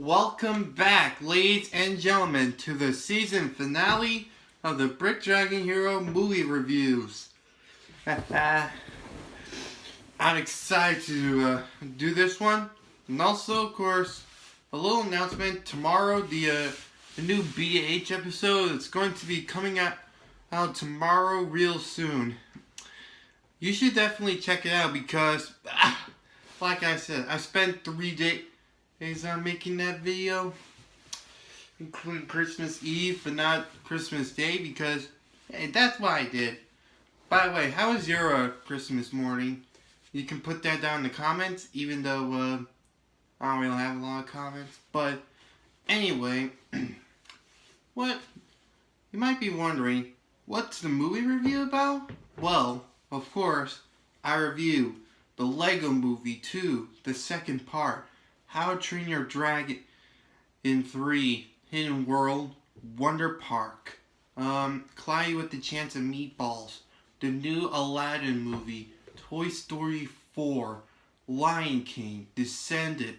Welcome back, ladies and gentlemen, to the season finale of the Brick Dragon Hero movie reviews. I'm excited to do this one. And also, of course, a little announcement. Tomorrow, the new BH episode is going to be coming out tomorrow real soon. You should definitely check it out because, like I said, I spent 3 days on making that video, including Christmas Eve, but not Christmas Day, because, hey, that's what I did. By the way, how was your Christmas morning? You can put that down in the comments, even though I don't really have a lot of comments. But anyway, what you might be wondering, what's the movie review about? Well, of course, I review the Lego Movie 2, the second part, How to Train Your Dragon in 3, Hidden World, Wonder Park, Cloudy with the Chance of Meatballs, the new Aladdin movie, Toy Story 4, Lion King, Descendant,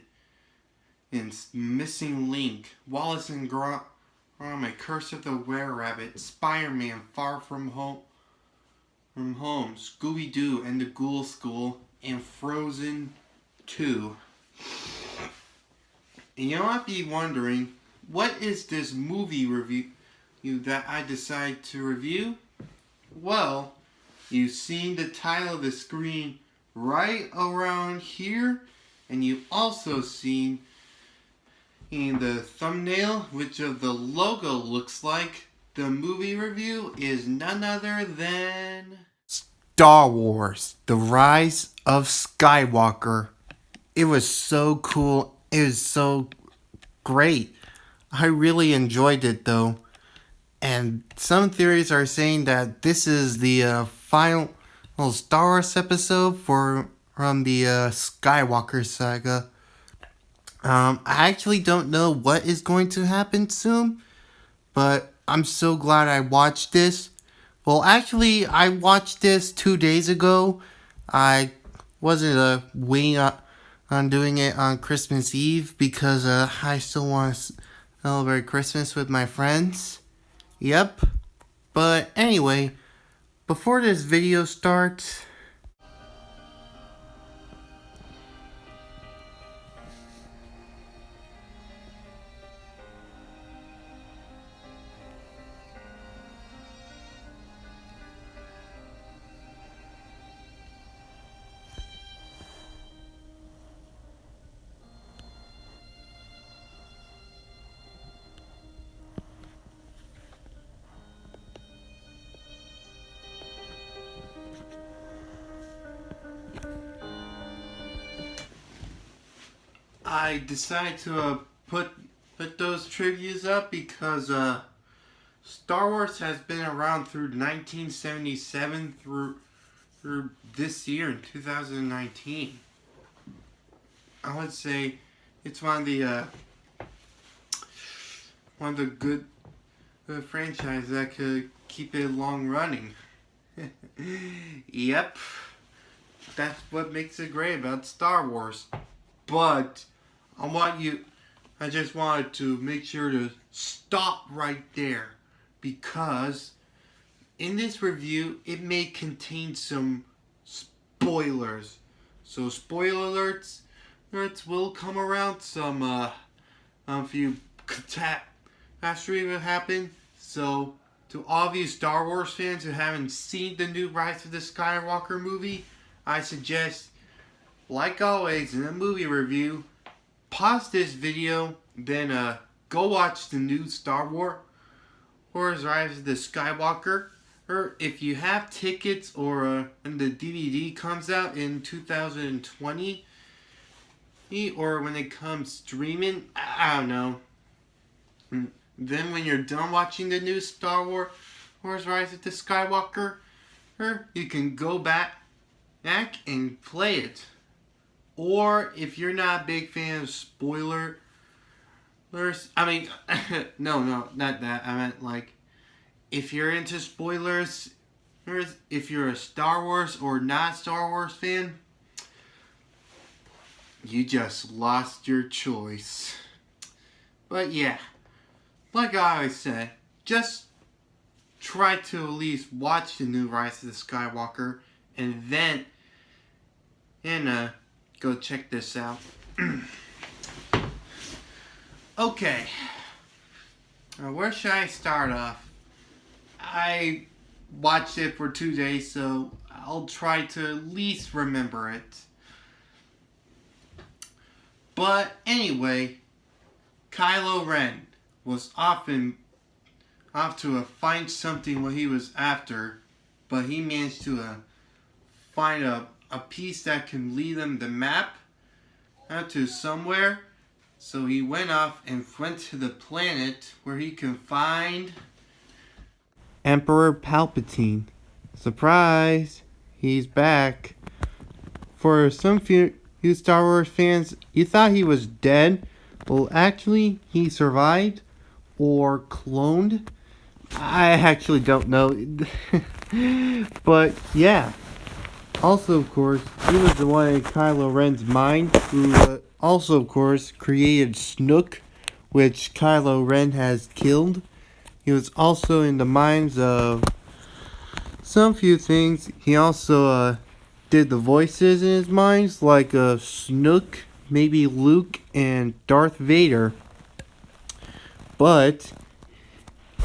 and Missing Link, Wallace and Gromit, Curse of the Were-Rabbit, Spider-Man, Far From Home, Scooby-Doo and the Ghoul School, and Frozen 2. And you might be wondering, what is this movie review that I decided to review? Well, you've seen the title of the screen right around here, and you've also seen in the thumbnail, which of the logo looks like. The movie review is none other than Star Wars: The Rise of Skywalker. It was so cool. It was so great. I really enjoyed it though. And some theories are saying that this is the final Star Wars episode from the Skywalker saga. I actually don't know what is going to happen soon, but I'm so glad I watched this. Well, actually, I watched this 2 days ago. I wasn't waiting on doing it on Christmas Eve because I still want to celebrate Christmas with my friends. Yep. But anyway, before this video starts, I decided to put those trivias up because Star Wars has been around through 1977 through this year in 2019. I would say it's one of the good franchises that could keep it long running. Yep, that's what makes it great about Star Wars. But I just wanted to make sure to stop right there, because in this review it may contain some spoilers. So spoiler alerts will come around. Some a few catastrophe will happen. So to all of you Star Wars fans who haven't seen the new Rise of the Skywalker movie, I suggest, like always in a movie review, pause this video, then go watch the new Star Wars Rise of the Skywalker. Or if you have tickets, or when the DVD comes out in 2020, or when it comes streaming, I don't know. Then when you're done watching the new Star Wars Rise of the Skywalker, you can go back and play it. Or if you're not a big fan of spoilers, I mean, no, not that. I meant like, if you're into spoilers, if you're a Star Wars or not Star Wars fan, you just lost your choice. But yeah, like I always say, just try to at least watch the new Rise of the Skywalker, and then go check this out. Okay, where should I start off? I watched it for 2 days, so I'll try to at least remember it. But anyway, Kylo Ren was off to find something what he was after, but he managed to find a piece that can lead him the map out to somewhere. So he went off and went to the planet where he can find Emperor Palpatine. Surprise! He's back. For some few Star Wars fans, you thought he was dead. Well, actually, he survived or cloned. I actually don't know. But yeah. Also, of course, he was the one in Kylo Ren's mind who also, of course, created Snook, which Kylo Ren has killed. He was also in the minds of some few things. He also did the voices in his minds, like Snook, maybe Luke, and Darth Vader. But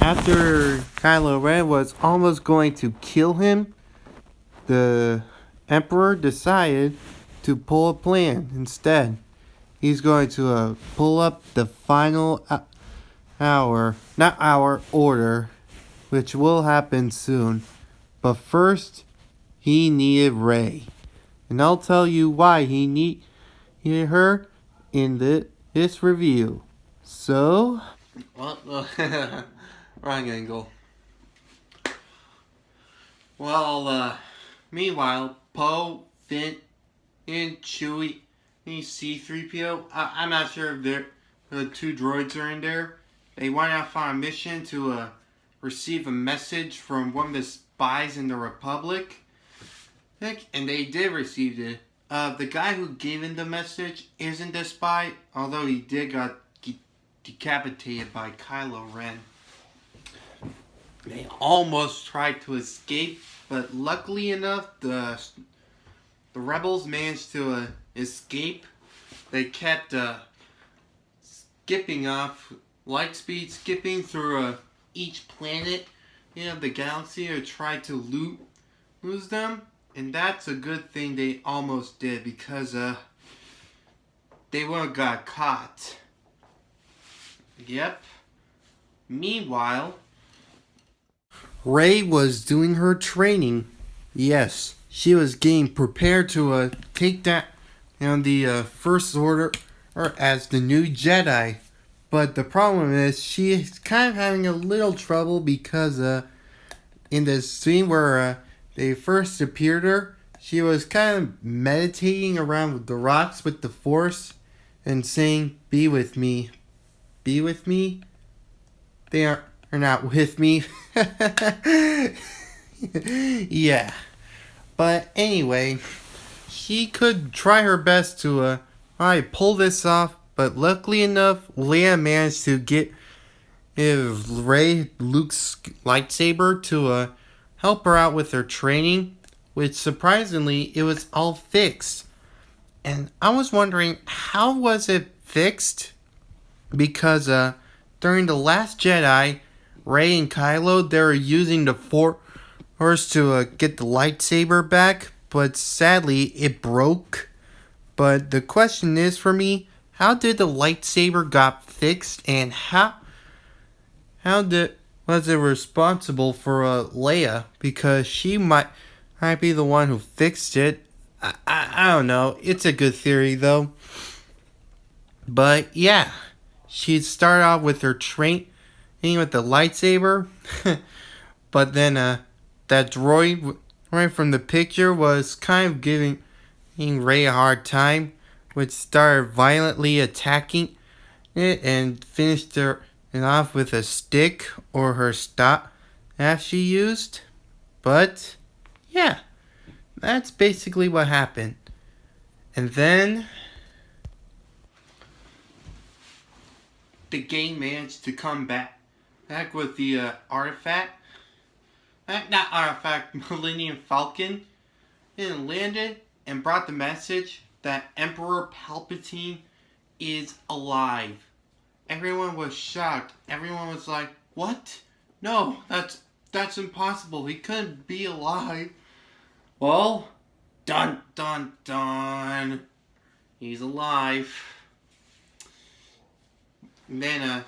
after Kylo Ren was almost going to kill him, the Emperor decided to pull a plan instead. He's going to pull up the final order, which will happen soon. But first, he needed Rey. And I'll tell you why he needed her in this review. So, well, wrong angle. Well, meanwhile, Poe, Finn, and Chewie, and C-3PO, I'm not sure if the two droids are in there. They went off on a mission to receive a message from one of the spies in the Republic. And they did receive it. The guy who gave him the message isn't a spy, although he did got decapitated by Kylo Ren. They almost tried to escape, but luckily enough, the rebels managed to escape. They kept skipping off, light speed skipping through each planet of the galaxy to try to lose them. And that's a good thing they almost did, because they wouldn't got caught. Yep. Meanwhile, Rey was doing her training. Yes, she was getting prepared to take that the First Order as the new Jedi. But the problem is she's kind of having a little trouble because in the scene where they first appeared her, she was kind of meditating around the rocks with the Force and saying, "Be with me. Be with me." They are not with me. Yeah. But anyway, she could try her best to pull this off, but luckily enough, Leia managed to get Rey, Luke's lightsaber, to help her out with her training, which surprisingly, it was all fixed. And I was wondering, how was it fixed? Because during The Last Jedi, Rey and Kylo, they were using the Force to get the lightsaber back, but sadly, it broke. But the question is for me, how did the lightsaber got fixed, and how was it responsible for Leia? Because she might be the one who fixed it. I don't know. It's a good theory though. But yeah, she'd start off with her training with the lightsaber, but then that droid right from the picture was kind of giving Rey a hard time, which started violently attacking it and finished her off with a stick or her staff she used. But yeah, that's basically what happened. And then the gang managed to come back with the artifact. Not artifact, Millennium Falcon. And landed and brought the message that Emperor Palpatine is alive. Everyone was shocked. Everyone was like, "What? No, that's impossible. He couldn't be alive." Well, dun dun dun. He's alive. And then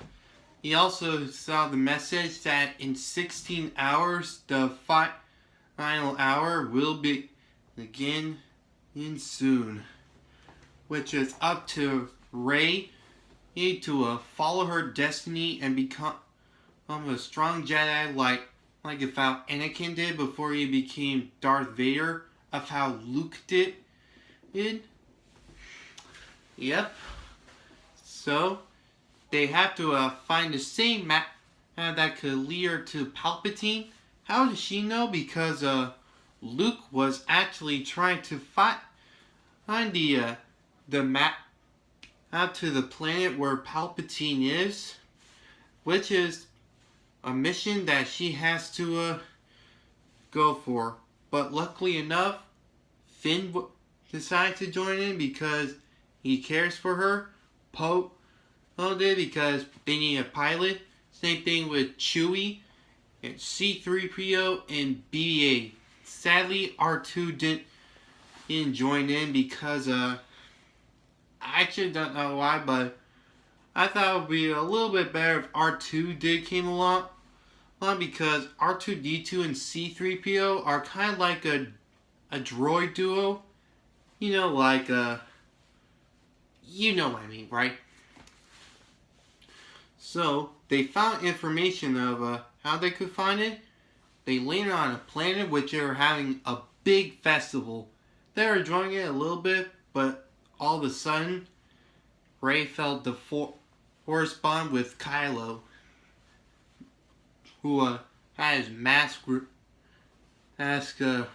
he also saw the message that in 16 hours, the final hour will begin in soon, which is up to Rey to follow her destiny and become a strong Jedi like if how Anakin did before he became Darth Vader, of how Luke did. Yep. So they have to find the same map that could lead her to Palpatine. How does she know? Because Luke was actually trying to find the map out to the planet where Palpatine is, which is a mission that she has to go for. But luckily enough, Finn decided to join in because he cares for her. Poe did because they need a pilot. Same thing with Chewie and C-3PO and BB-8. Sadly, R2 didn't join in because I actually don't know why, but I thought it would be a little bit better if R2 did came along. Because R2-D2 and C-3PO are kind of like a droid duo. You know, like you know what I mean, right? So they found information of how they could find it. They landed on a planet which they were having a big festival. They were enjoying it a little bit, but all of a sudden, Rey felt the force bond with Kylo, who had his mask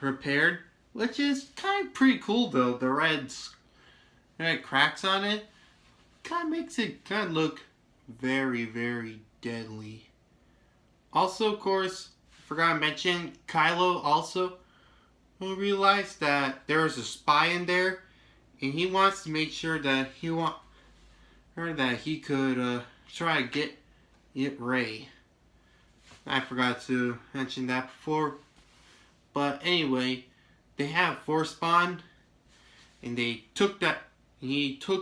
repaired, which is kind of pretty cool though. The red cracks on it kind of makes it kind of look very, very deadly. Also, of course, I forgot to mention, Kylo also realized that there was a spy in there, and he wants to make sure that he could try to get Rey. I forgot to mention that before. But anyway, they have Force Bond, and he took the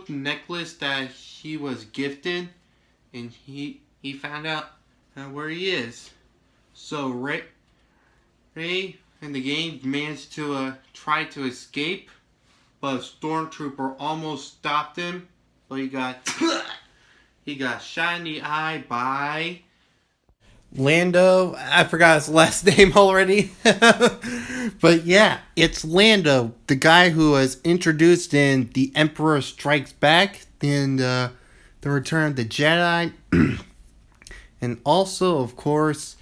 necklace that he was gifted, and he found out where he is. So Rey in the game managed to try to escape, but a stormtrooper almost stopped him. But he got shot in the eye by Lando. I forgot his last name already. But yeah, it's Lando, the guy who was introduced in The Emperor Strikes Back, in The Return of the Jedi. And also, of course,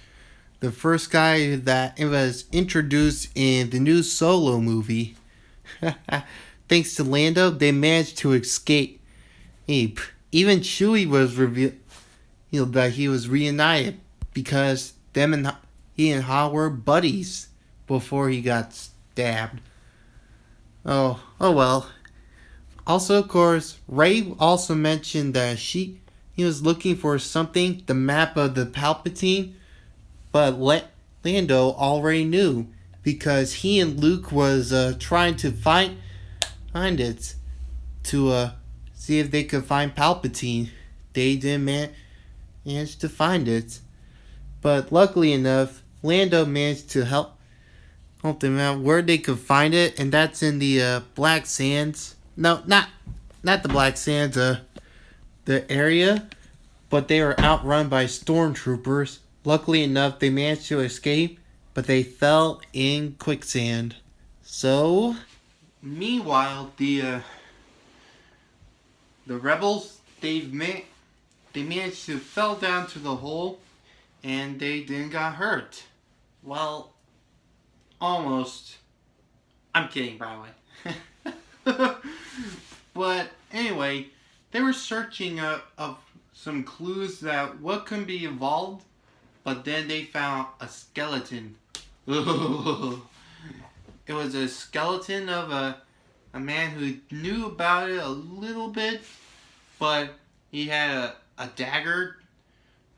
the first guy that was introduced in the new Solo movie. Thanks to Lando, they managed to escape. Even Chewie was revealed that he was reunited because he and Han were buddies before he got stabbed. Oh well. Also, of course, Rey also mentioned that he was looking for something, the map of the Palpatine, but Lando already knew because he and Luke was trying to find it to see if they could find Palpatine. They didn't manage to find it, but luckily enough, Lando managed to help them out where they could find it, and that's in the Black Sands. No, not the Black Sands. The area, but they were outrun by stormtroopers. Luckily enough, they managed to escape, but they fell in quicksand. So, meanwhile, the rebels they managed to fell down to the hole, and they didn't got hurt. Well, almost. I'm kidding, by the way. But anyway, they were searching some clues that what can be involved, but then they found a skeleton. It was a skeleton of a man who knew about it a little bit, but he had a dagger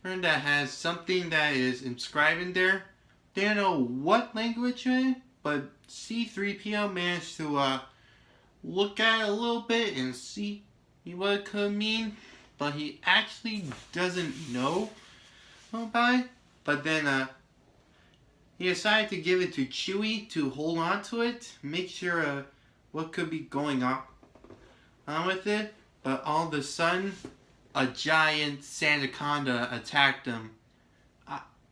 that has something that is inscribed in there. They don't know what language it is, but C-3PO managed to look at it a little bit and see what it could mean, but he actually doesn't know about it. But then he decided to give it to Chewie to hold on to it, make sure what could be going on with it. But all of a sudden, a giant Sandaconda attacked him.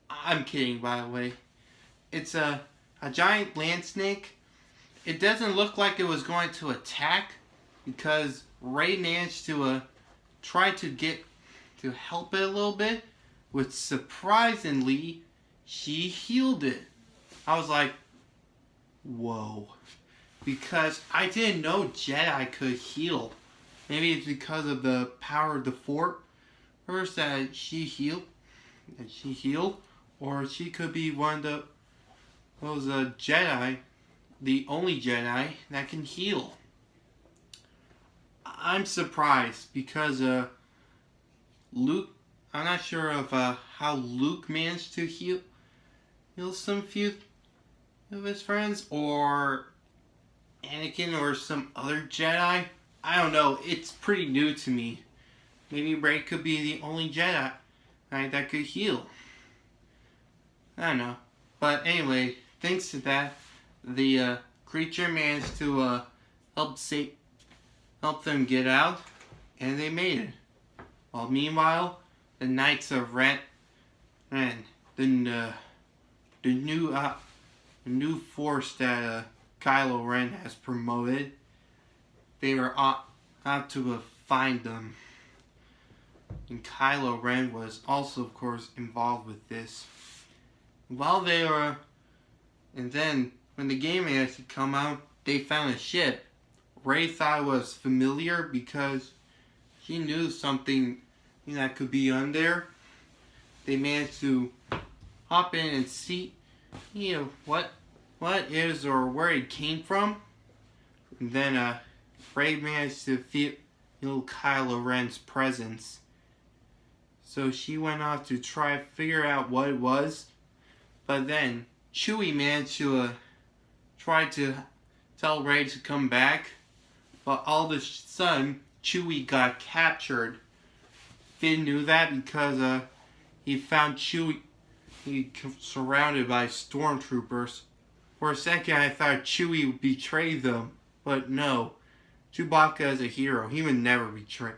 I'm kidding, by the way. It's a giant land snake. It doesn't look like it was going to attack because Rey managed to try to get to help it a little bit, which surprisingly, she healed it. I was like, whoa. Because I didn't know Jedi could heal. Maybe it's because of the power of the Force that she healed. Or she could be one of those Jedi, the only Jedi that can heal. I'm surprised because Luke, I'm not sure of how Luke managed to heal some few of his friends, or Anakin or some other Jedi. I don't know, it's pretty new to me. Maybe Rey could be the only Jedi that could heal. I don't know. But anyway, thanks to that, the creature managed to help them get out, and they made it. While meanwhile, the Knights of Ren, the new force that Kylo Ren has promoted, they were out to find them. And Kylo Ren was also, of course, involved with this. While they were, and then when the game had to come out, they found a ship. Rey thought it was familiar because she knew something that could be on there. They managed to hop in and see, what is or where it came from. And then Rey managed to feel Kylo Ren's presence. So she went off to try to figure out what it was. But then Chewie managed to try to tell Rey to come back. But all of a sudden, Chewie got captured. Finn knew that because he found Chewie surrounded by stormtroopers. For a second, I thought Chewie would betray them. But no. Chewbacca is a hero. He would never betray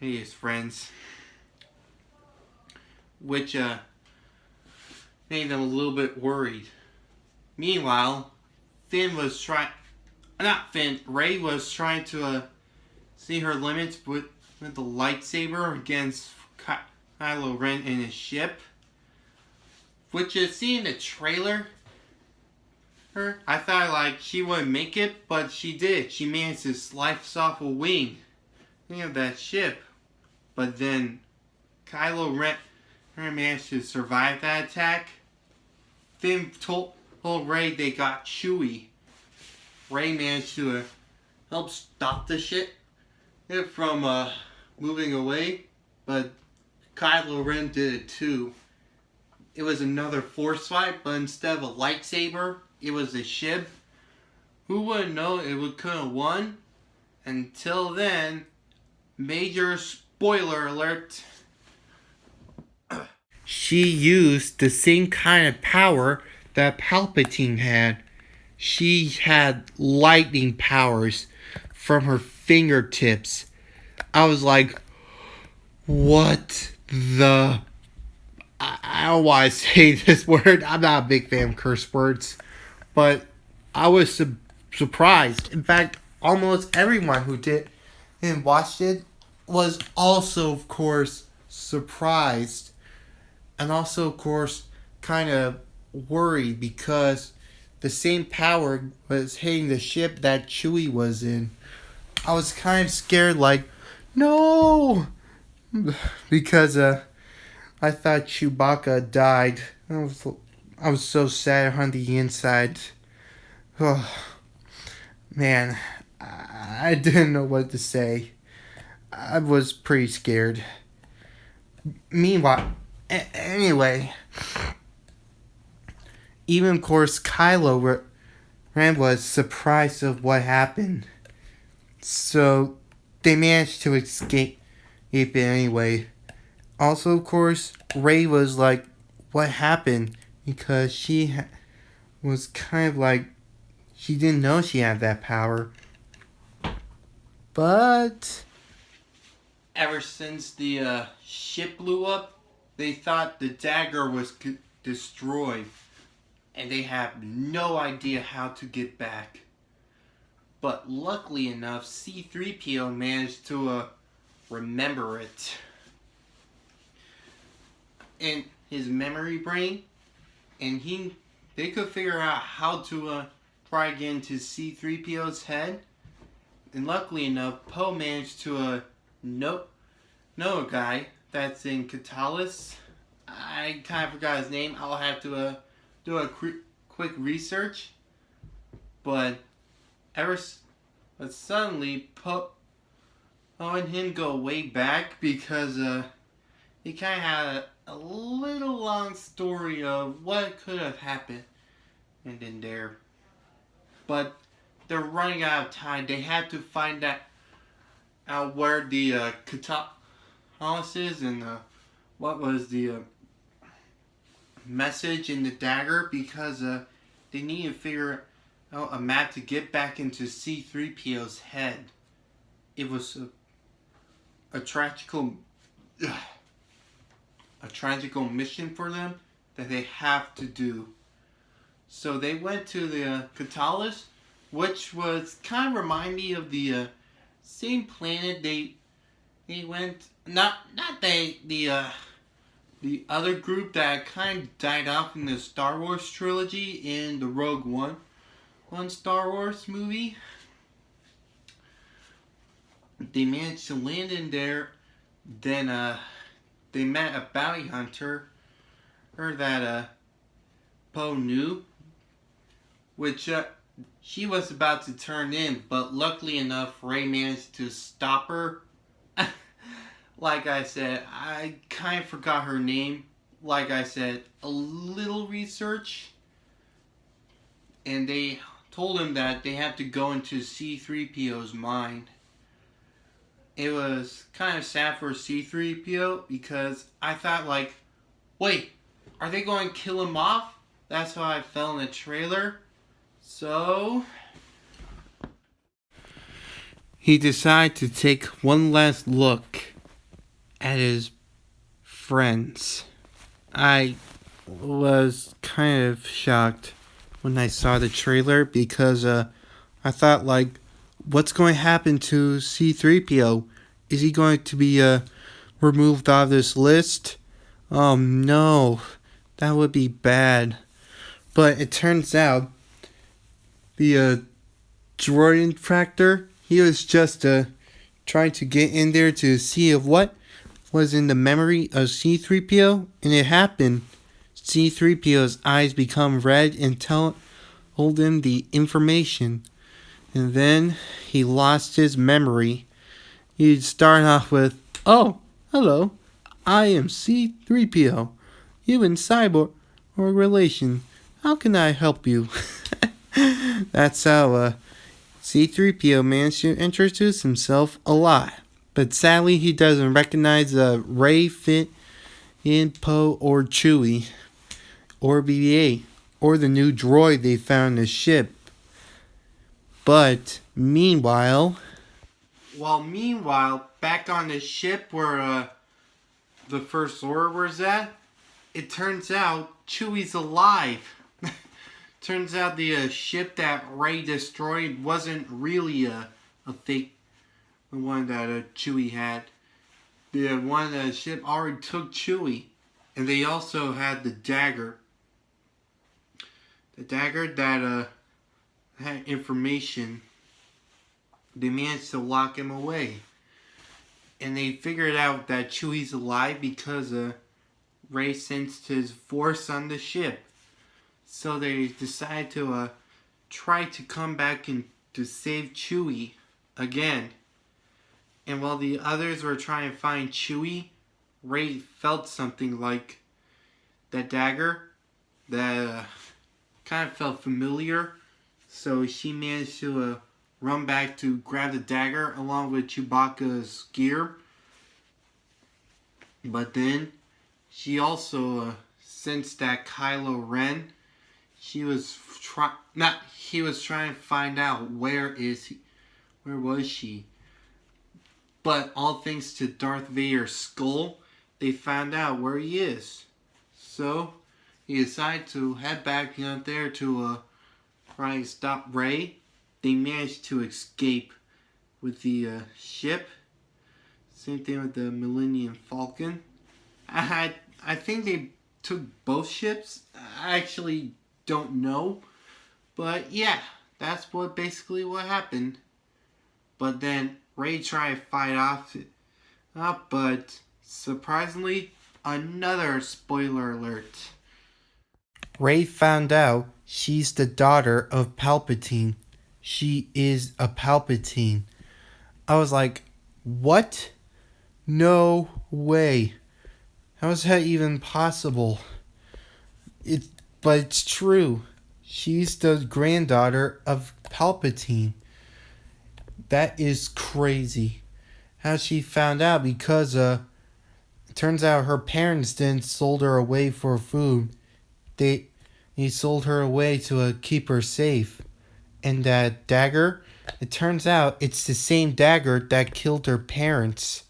his friends. Which made them a little bit worried. Meanwhile, Rey was trying to see her limits with the lightsaber against Kylo Ren in his ship. Which you see in the trailer, I thought she wouldn't make it, but she did. She managed to slice off a wing of that ship. But then Kylo Ren managed to survive that attack. Finn told Rey they got Chewie. Rey managed to help stop the ship from moving away, but Kylo Ren did it too. It was another force fight, but instead of a lightsaber, it was a ship. Who would know it could have won? Until then, major spoiler alert. She used the same kind of power that Palpatine had. She had lightning powers from her fingertips. I was like, what the... I don't want to say this word. I'm not a big fan of curse words. But I was surprised. In fact, almost everyone who did and watched it was also, of course, surprised. And also, of course, kind of worried because the same power was hitting the ship that Chewie was in. I was kind of scared, no! because I thought Chewbacca died. I was so sad on the inside. Oh man, I didn't know what to say. I was pretty scared. Meanwhile, anyway, even of course Kylo Ren was surprised of what happened. So they managed to escape it anyway. Also, of course, Rey was like, what happened? Because she was kind of like, she didn't know she had that power. But ever since the ship blew up, they thought the dagger was destroyed. And they have no idea how to get back. But luckily enough, C-3PO managed to remember it in his memory brain, and they could figure out how to try again to C-3PO's head. And luckily enough, Poe managed to know a guy that's in Catalyst. I kind of forgot his name. I'll have to do a quick research. But suddenly Poe and him go way back because he kind of had a little long story of what could have happened and in there. But they're running out of time. They had to find out where the Catalyst is and what was the message in the dagger, because they need to figure out a map to get back into C-3PO's head. It was a tragical mission for them that they have to do. So they went to the Catalyst, which was kind of remind me of the same planet they went. Not the other group that kind of died off in the Star Wars trilogy in the Rogue One Star Wars movie. They managed to land in there. Then they met a bounty hunter that Poe knew, which she was about to turn in, but luckily enough, Rey managed to stop her. Like I said, I kind of forgot her name. Like I said, a little research, and they told him that they had to go into C-3PO's mind. It was kind of sad for C-3PO because I thought like, wait, are they going to kill him off? That's how I felt in the trailer. So he decided to take one last look at his friends. I was kind of shocked when I saw the trailer because I thought like, what's going to happen to C-3PO? Is he going to be removed off this list? Oh no, that would be bad. But it turns out the droid infractor, he was just trying to get in there to see of what was in the memory of C-3PO, and it happened. C-3PO's eyes become red and told him the information, and then he lost his memory. He'd start off with, "Oh, hello, I am C-3PO. You and Cyborg or relation. How can I help you?" That's how C-3PO managed to introduce himself a lot. But sadly, he doesn't recognize Rey, Finn, Poe, or Chewie, or BB-8, or the new droid they found in the ship. But meanwhile, back on the ship where the First Order was at, it turns out Chewie's alive. Turns out the ship that Rey destroyed wasn't really a fake. The one that Chewie had. The one that ship already took Chewie. And they also had the dagger. The dagger that had information. They managed to lock him away. and they figured out that Chewie's alive because Rey sensed his force on the ship. So they decide to try to come back and to save Chewie again. And while the others were trying to find Chewie, Rey felt something like that dagger that kind of felt familiar. So she managed to run back to grab the dagger along with Chewbacca's gear. But then she also sensed that Kylo Ren. He was trying to find out where was she. But all thanks to Darth Vader's skull, they found out where he is. So he decided to head back out there to try to stop Rey. They managed to escape with the ship. Same thing with the Millennium Falcon. I think they took both ships. I actually don't know. But yeah, that's basically what happened. But then Rey tried to fight off it. But surprisingly, another spoiler alert. Rey found out she's the daughter of Palpatine. She is a Palpatine. I was like, what? No way. How is that even possible? But it's true. She's the granddaughter of Palpatine. That is crazy. How she found out because it turns out her parents didn't sold her away for food. They sold her away to keep her safe. And that dagger, it turns out it's the same dagger that killed her parents.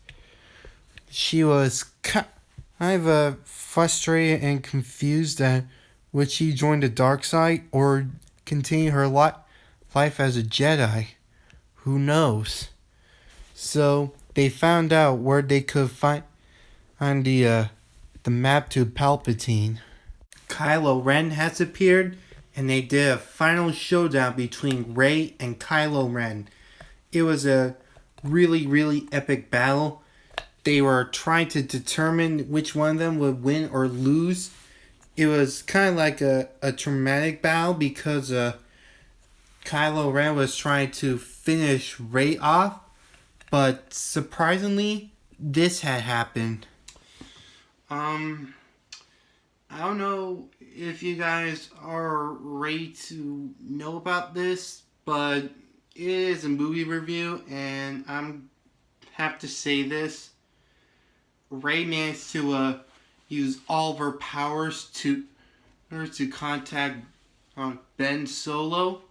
She was kind of frustrated and confused that would she join the dark side or continue her life as a Jedi. Who knows? So they found out where they could find the map to Palpatine. Kylo Ren has appeared, and they did a final showdown between Rey and Kylo Ren. It was a really, really epic battle. They were trying to determine which one of them would win or lose. It was kind of like a traumatic battle because Kylo Ren was trying to finish Rey off, but surprisingly, this had happened. I don't know if you guys are ready to know about this, but it is a movie review, and I'm have to say this. Rey managed to use all of her powers to contact Ben Solo,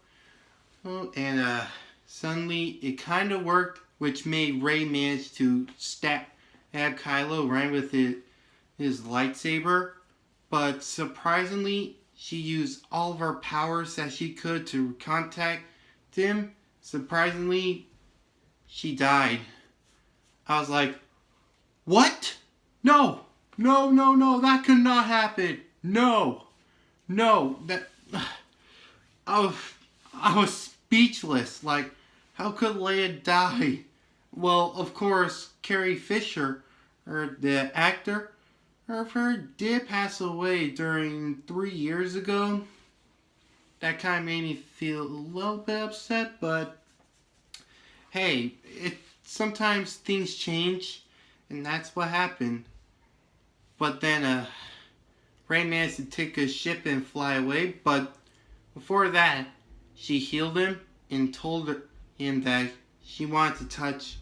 and suddenly it kind of worked, which made Rey manage to stab Kylo Ren with his lightsaber. But surprisingly, she used all of her powers that she could to contact him. Surprisingly, she died. I was like, what? No, that could not happen. No, that I was speechless. Like, how could Leia die? Well, of course, Carrie Fisher, or the actor, her did pass away during 3 years ago. That kind of made me feel a little bit upset, but hey, sometimes things change, and that's what happened. But then Rey managed to take a ship and fly away, but before that, she healed him and told him that she wanted to touch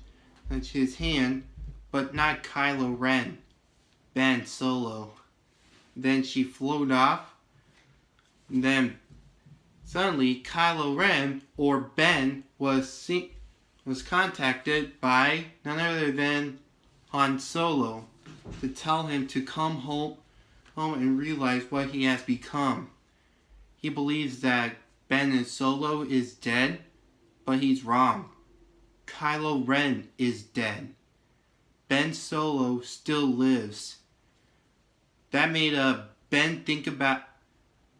his hand, but not Kylo Ren, Ben Solo. Then she floated off, and then suddenly Kylo Ren, or Ben, was contacted by none other than Han Solo to tell him to come home and realize what he has become. He believes that Ben Solo is dead, but he's wrong. Kylo Ren is dead. Ben Solo still lives. That made Ben think about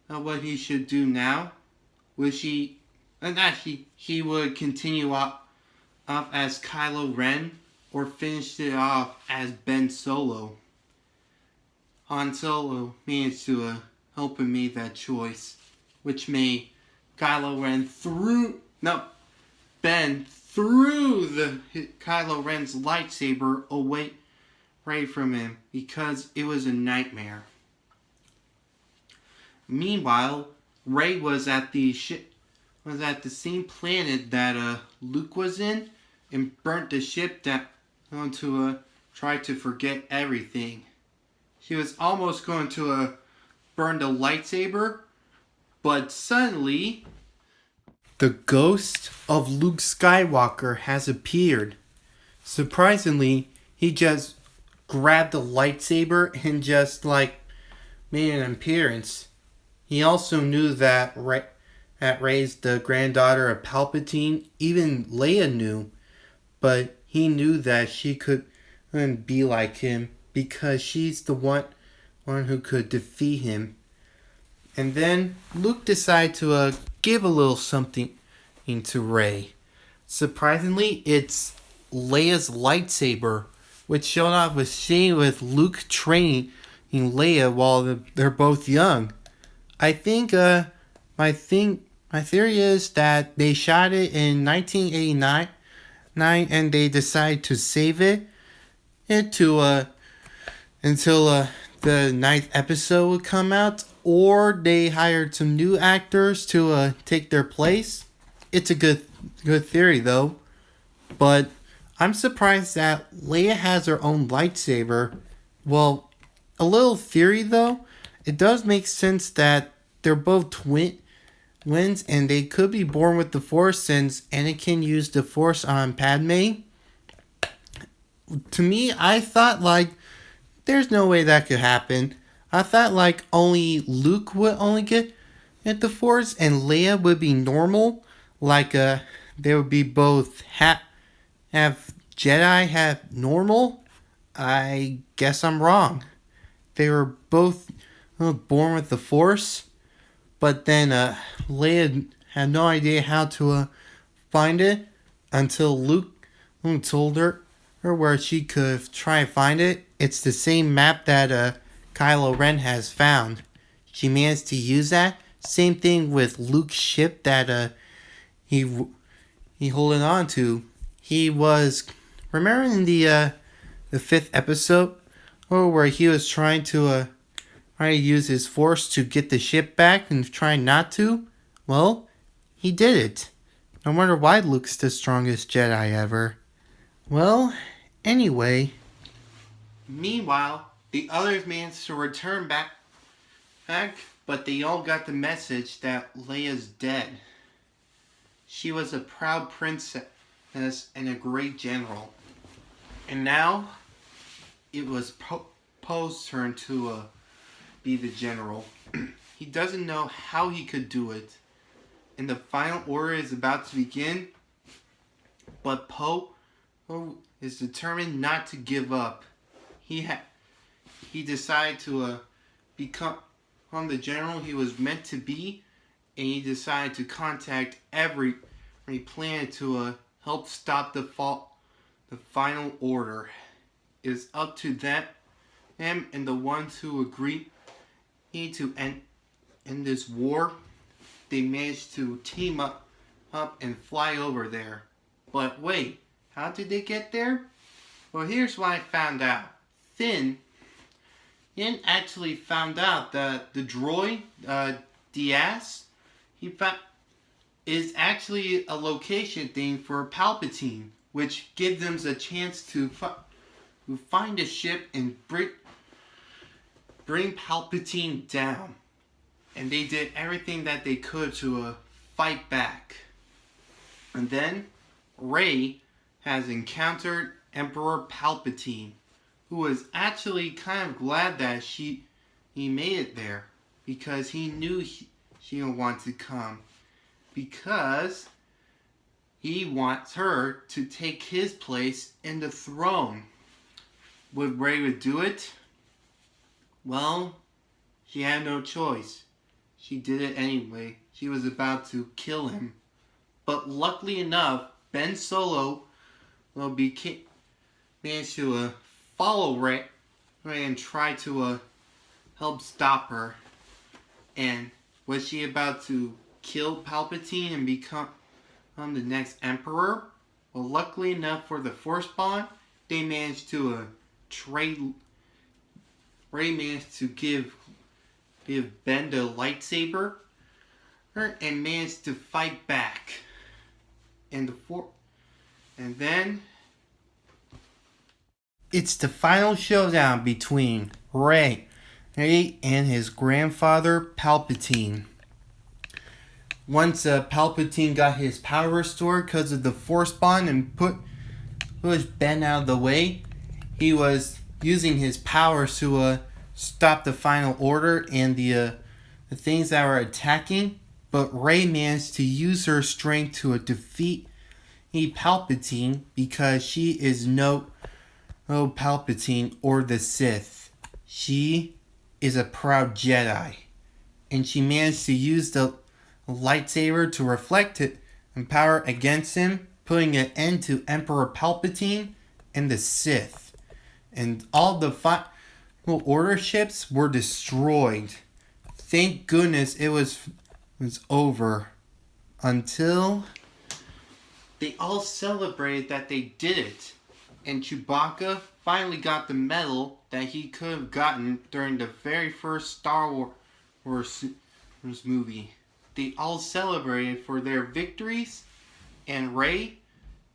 what he should do now. He would continue off as Kylo Ren, or finished it off as Ben Solo. Han Solo managed to help him make that choice, which made Ben threw Kylo Ren's lightsaber away from him because it was a nightmare. Meanwhile, Rey was at the same planet that Luke was in and burnt the ship down to try to forget everything. She was almost going to burn the lightsaber, but suddenly the ghost of Luke Skywalker has appeared. Surprisingly, he just grabbed the lightsaber and just made an appearance. He also knew that Rey's the granddaughter of Palpatine. Even Leia knew, but he knew that she couldn't be like him because she's the one who could defeat him. And then Luke decided to give a little something to Rey. Surprisingly, it's Leia's lightsaber, which showed off a scene with Luke training Leia while they're both young. I think my theory is that they shot it in 1989, and they decided to save it until the 9th episode would come out, or they hired some new actors to take their place. It's a good theory though, but I'm surprised that Leia has her own lightsaber. Well, a little theory though, it does make sense that they're both twins and they could be born with the Force since Anakin used the Force on Padme. To me, I thought there's no way that could happen. I thought only Luke would only get the Force and Leia would be normal. They would be both have Jedi, have normal. I guess I'm wrong. They were both born with the Force, but then Leia had no idea how to find it until Luke told her where she could try and find it. It's the same map that Kylo Ren has found. She managed to use that. Same thing with Luke's ship that he holding on to. He was, remember in the 5th episode, where he was trying to use his Force to get the ship back and trying not to? Well, he did it. No wonder why Luke's the strongest Jedi ever. Well, anyway. Meanwhile, the others managed to return back, but they all got the message that Leia's dead. She was a proud princess and a great general. And now, it was Poe's turn to be the general. He doesn't know how he could do it. And the final order is about to begin. But Poe is determined not to give up. He decided to become the general he was meant to be. And he decided to contact every planet to help stop the final order. It is up to them and the ones who agree to end this war. They managed to team up and fly over there. But wait, how did they get there? Well, here's what I found out. Finn actually found out that the droid, Diaz, is actually a location thing for Palpatine, which gives them a chance to find a ship and bring Palpatine down. And they did everything that they could to fight back. And then Rey has encountered Emperor Palpatine, who was actually kind of glad that he made it there, because he knew she would want to come, because he wants her to take his place in the throne. Would Rey do it? Well, she had no choice. She did it anyway. She was about to kill him. But luckily enough, Ben Solo managed to follow Rey and try to help stop her. And was she about to kill Palpatine and become the next Emperor? Well, luckily enough for the Force Bond, they managed to trade. Rey managed to give Ben the lightsaber, and managed to fight back. And then it's the final showdown between Rey and his grandfather Palpatine. Once Palpatine got his power restored because of the Force Bond and pushed Ben out of the way, he was using his powers to stop the Final Order and the things that were attacking. But Rey managed to use her strength to defeat Palpatine because she is no Palpatine or the Sith. She is a proud Jedi. And she managed to use the lightsaber to reflect it and power against him, putting an end to Emperor Palpatine and the Sith. And all the Final Order ships were destroyed. Thank goodness it was over. Until they all celebrated that they did it. And Chewbacca finally got the medal that he could have gotten during the very first Star Wars movie. They all celebrated for their victories, and Rey,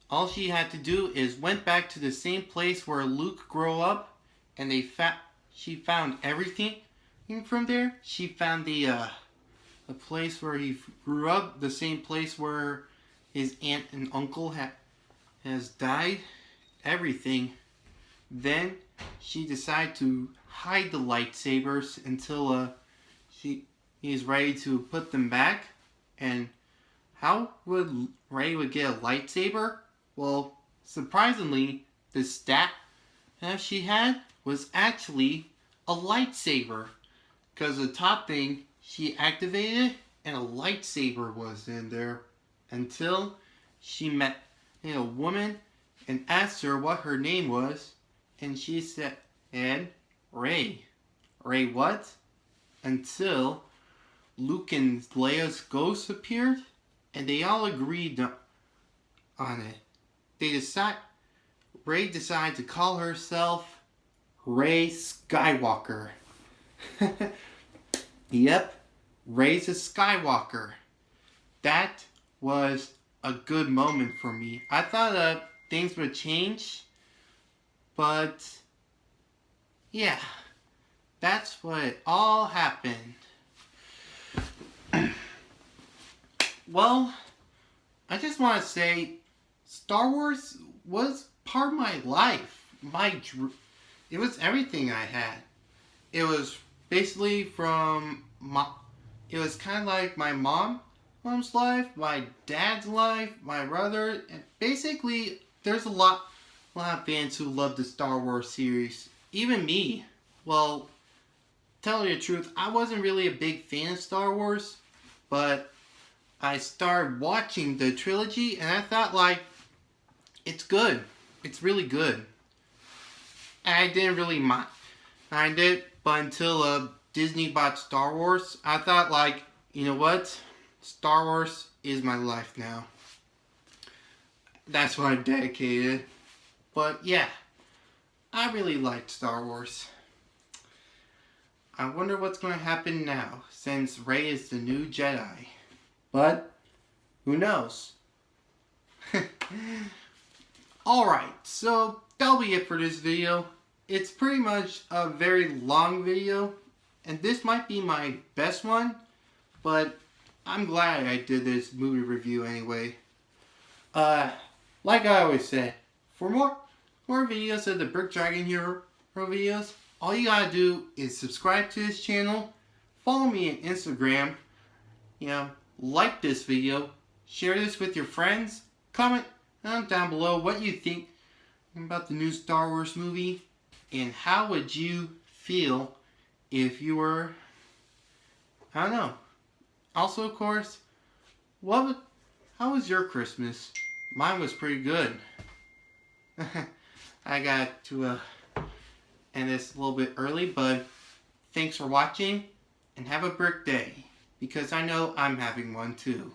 all she had to do is went back to the same place where Luke grew up, and she found everything from there. She found the place where he grew up, the same place where his aunt and uncle has died, everything. Then she decided to hide the lightsabers until he's ready to put them back. And how would Rey get a lightsaber? Well, surprisingly, the staff she had was actually a lightsaber, because the top thing she activated and a lightsaber was in there, until she met a woman and asked her what her name was, and she said, Rey. Rey what? Until Luke and Leia's ghost appeared, and they all agreed on it. Rey decided to call herself Rey Skywalker. Yep, Rey's a Skywalker. That was a good moment for me. I thought things would change, but yeah, that's what all happened. Well, I just want to say, Star Wars was part of my life. It was everything I had. It was basically it was kind of like my mom's life, my dad's life, my brother, and basically there's a lot of fans who love the Star Wars series. Even me. Well, tell you the truth, I wasn't really a big fan of Star Wars, but I started watching the trilogy and I thought, it's good. It's really good. I didn't really mind it, but until Disney bought Star Wars, I thought, you know what? Star Wars is my life now. That's what I'm dedicated. But yeah, I really liked Star Wars. I wonder what's going to happen now, since Rey is the new Jedi. But who knows? Alright, so that'll be it for this video. It's pretty much a very long video, and this might be my best one, but I'm glad I did this movie review anyway. Like I always say, for more videos of the Brick Dragon Hero videos, all you gotta do is subscribe to this channel, follow me on Instagram, like this video, share this with your friends, comment down below what you think about the new Star Wars movie, and how would you feel if you were, I don't know. Also, of course, how was your Christmas? Mine was pretty good. I got to end this a little bit early, but thanks for watching and have a birthday, because I know I'm having one too.